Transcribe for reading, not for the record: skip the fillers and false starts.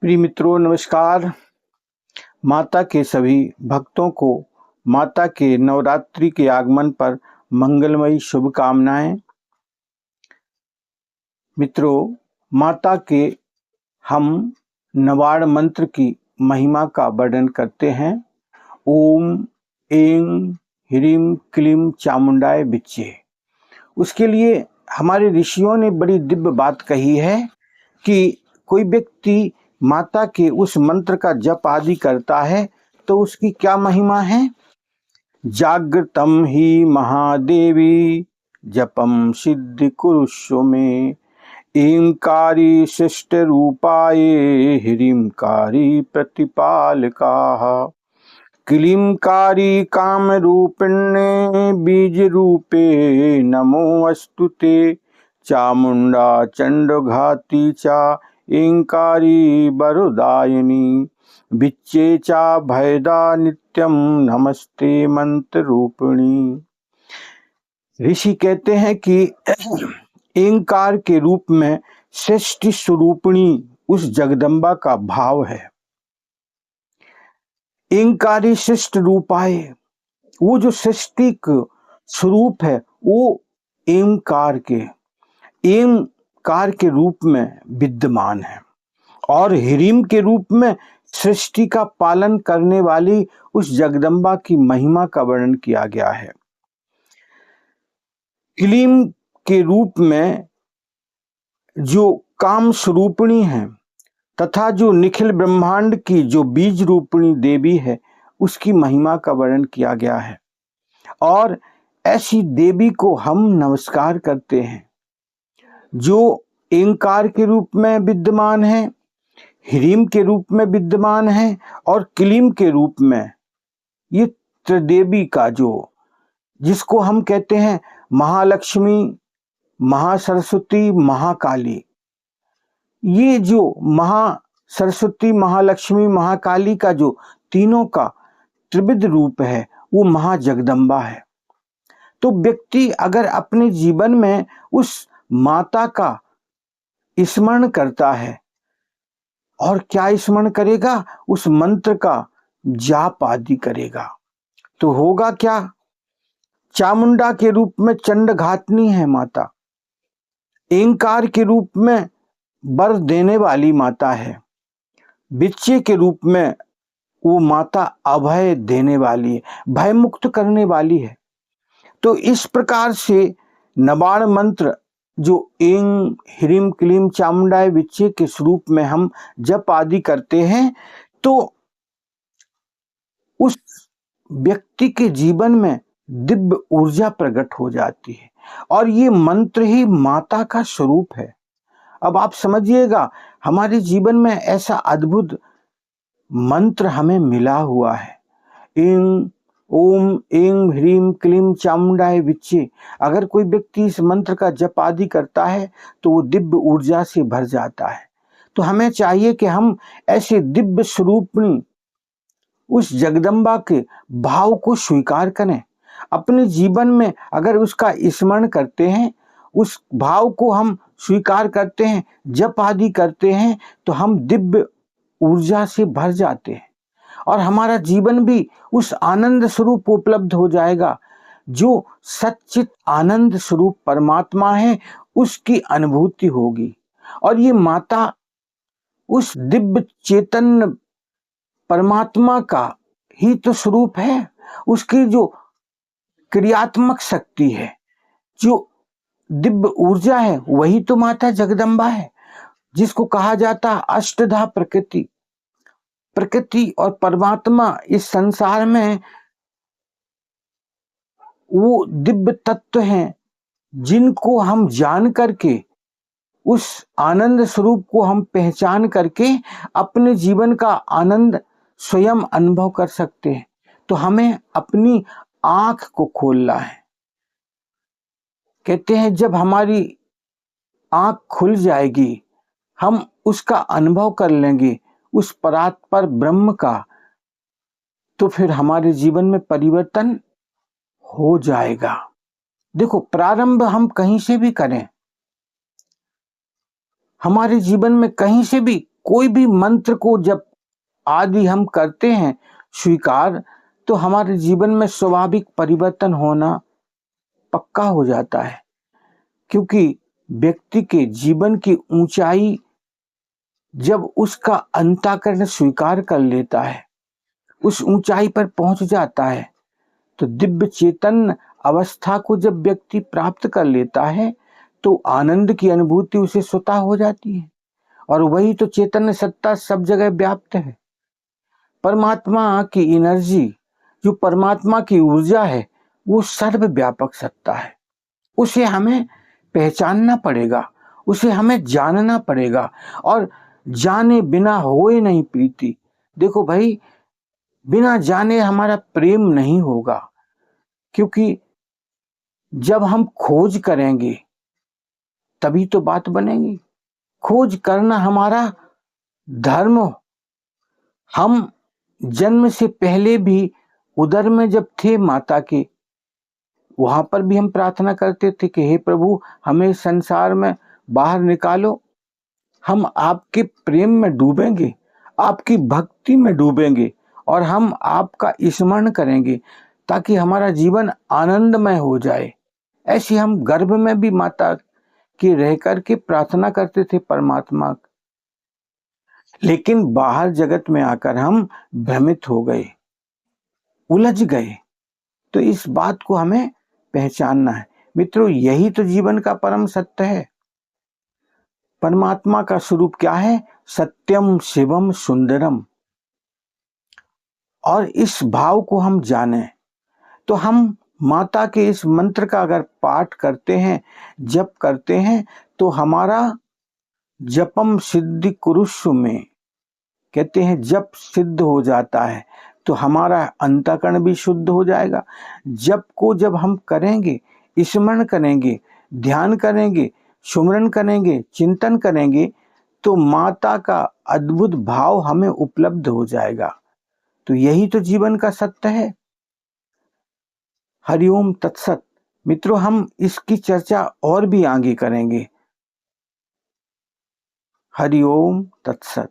प्रिय मित्रों नमस्कार। माता के सभी भक्तों को माता के नवरात्रि के आगमन पर मंगलमयी शुभकामनाएं। मित्रों, माता के हम नवाड़ मंत्र की महिमा का वर्णन करते हैं। ओम ऐं ह्रीं क्लीं चामुंडाय विच्चे। उसके लिए हमारे ऋषियों ने बड़ी दिव्य बात कही है कि कोई व्यक्ति माता के उस मंत्र का जप आदि करता है तो उसकी क्या महिमा है। जागृतम ही महादेवी जपम सिद्धि कुरुष्व में ऐंकारी शिष्ट रूपाये ह्रींकारी प्रतिपालका क्लींकारी काम रूपिण्ये बीज रूपे नमोऽस्तुते चामुंडा चंडघाती चा ऐंकारी वरदायिनी विच्चे चा भयदा नित्यम नमस्ते मंत्र रूपिणी। ऋषि कहते हैं कि ऐंकार के रूप में सृष्टि स्वरूपिणी उस जगदम्बा का भाव है। ऐंकारी शिष्ट रूपाए, वो जो सृष्टि स्वरूप है वो ऐंकार के रूप में विद्यमान है और ह्रीं के रूप में सृष्टि का पालन करने वाली उस जगदम्बा की महिमा का वर्णन किया गया है। क्लीं के रूप में जो काम स्वरूपिणी है तथा जो निखिल ब्रह्मांड की जो बीज रूपिणी देवी है उसकी महिमा का वर्णन किया गया है। और ऐसी देवी को हम नमस्कार करते हैं जो ऐंकार के रूप में विद्यमान है, ह्रीं के रूप में विद्यमान है और क्लीं के रूप में। ये त्रिदेवी का जिसको हम कहते हैं महालक्ष्मी, महासरस्वती, महाकाली, ये जो महासरस्वती, महालक्ष्मी, महाकाली का जो तीनों का त्रिविध रूप है वो महाजगदम्बा है। तो व्यक्ति अगर अपने जीवन में उस माता का स्मरण करता है और क्या स्मरण करेगा, उस मंत्र का जाप आदि करेगा तो होगा क्या। चामुंडा के रूप में चंडघातनी है माता, ऐंकार के रूप में वर देने वाली माता है, विच्चे के रूप में वो माता अभय देने वाली है, भय मुक्त करने वाली है। तो इस प्रकार से नवाड़ मंत्र जो ऐं ह्रीं क्लीं चामुंडाय विच्चे के स्वरूप में हम जप आदि करते हैं तो उस व्यक्ति के जीवन में दिव्य ऊर्जा प्रकट हो जाती है और ये मंत्र ही माता का स्वरूप है। अब आप समझिएगा, हमारे जीवन में ऐसा अद्भुत मंत्र हमें मिला हुआ है। ओम ऐं ह्रीं क्लीं चामुंडाय विच्चे। अगर कोई व्यक्ति इस मंत्र का जप आदि करता है तो वो दिव्य ऊर्जा से भर जाता है। तो हमें चाहिए कि हम ऐसे दिव्य स्वरूपिणी उस जगदम्बा के भाव को स्वीकार करें। अपने जीवन में अगर उसका स्मरण करते हैं, उस भाव को हम स्वीकार करते हैं, जप आदि करते हैं तो हम दिव्य ऊर्जा से भर जाते हैं और हमारा जीवन भी उस आनंद स्वरूप उपलब्ध हो जाएगा। जो सच्चित आनंद स्वरूप परमात्मा है उसकी अनुभूति होगी। और ये माता उस दिव्य चेतन परमात्मा का ही तो स्वरूप है। उसकी जो क्रियात्मक शक्ति है, जो दिव्य ऊर्जा है, वही तो माता जगदम्बा है, जिसको कहा जाता अष्टधा प्रकृति। प्रकृति और परमात्मा इस संसार में वो दिव्य तत्व हैं जिनको हम जान करके, उस आनंद स्वरूप को हम पहचान करके अपने जीवन का आनंद स्वयं अनुभव कर सकते हैं। तो हमें अपनी आंख को खोलना है। कहते हैं जब हमारी आंख खुल जाएगी, हम उसका अनुभव कर लेंगे, उस परात्पर ब्रह्म का, तो फिर हमारे जीवन में परिवर्तन हो जाएगा। देखो, प्रारंभ हम कहीं से भी करें, हमारे जीवन में कहीं से भी कोई भी मंत्र को जब आदि हम करते हैं स्वीकार, तो हमारे जीवन में स्वाभाविक परिवर्तन होना पक्का हो जाता है। क्योंकि व्यक्ति के जीवन की ऊंचाई जब उसका अंतःकरण स्वीकार कर लेता है, उस ऊंचाई पर पहुंच जाता है, तो दिव्य चेतन अवस्था को जब व्यक्ति प्राप्त कर लेता है तो आनंद की अनुभूति उसे स्वतः हो जाती है। और वही तो चैतन्य सत्ता सब जगह व्याप्त है। परमात्मा की एनर्जी, जो परमात्मा की ऊर्जा है, वो सर्वव्यापक सत्ता है। उसे हमें पहचानना पड़ेगा, उसे हमें जानना पड़ेगा। और जाने बिना होए नहीं प्रीति। देखो भाई, बिना जाने हमारा प्रेम नहीं होगा, क्योंकि जब हम खोज करेंगे तभी तो बात बनेगी। खोज करना हमारा धर्म। हम जन्म से पहले भी उदर में जब थे माता के, वहां पर भी हम प्रार्थना करते थे कि हे प्रभु, हमें संसार में बाहर निकालो। हम आपके प्रेम में डूबेंगे, आपकी भक्ति में डूबेंगे और हम आपका स्मरण करेंगे ताकि हमारा जीवन आनंदमय हो जाए। ऐसे हम गर्भ में भी माता के रह करके प्रार्थना करते थे परमात्मा। लेकिन बाहर जगत में आकर हम भ्रमित हो गए, उलझ गए। तो इस बात को हमें पहचानना है। मित्रों, यही तो जीवन का परम सत्य है। परमात्मा का स्वरूप क्या है? सत्यम शिवम सुंदरम। और इस भाव को हम जाने तो हम माता के इस मंत्र का अगर पाठ करते हैं, जप करते हैं, तो हमारा जपम सिद्धि कुरुषु में कहते हैं जप सिद्ध हो जाता है, तो हमारा अंतःकरण भी शुद्ध हो जाएगा। जप को जब हम करेंगे, स्मरण करेंगे, ध्यान करेंगे, सुमरन करेंगे, चिंतन करेंगे, तो माता का अद्भुत भाव हमें उपलब्ध हो जाएगा। तो यही तो जीवन का सत्य है। हरिओम तत्सत। मित्रों, हम इसकी चर्चा और भी आगे करेंगे। हरिओम तत्सत।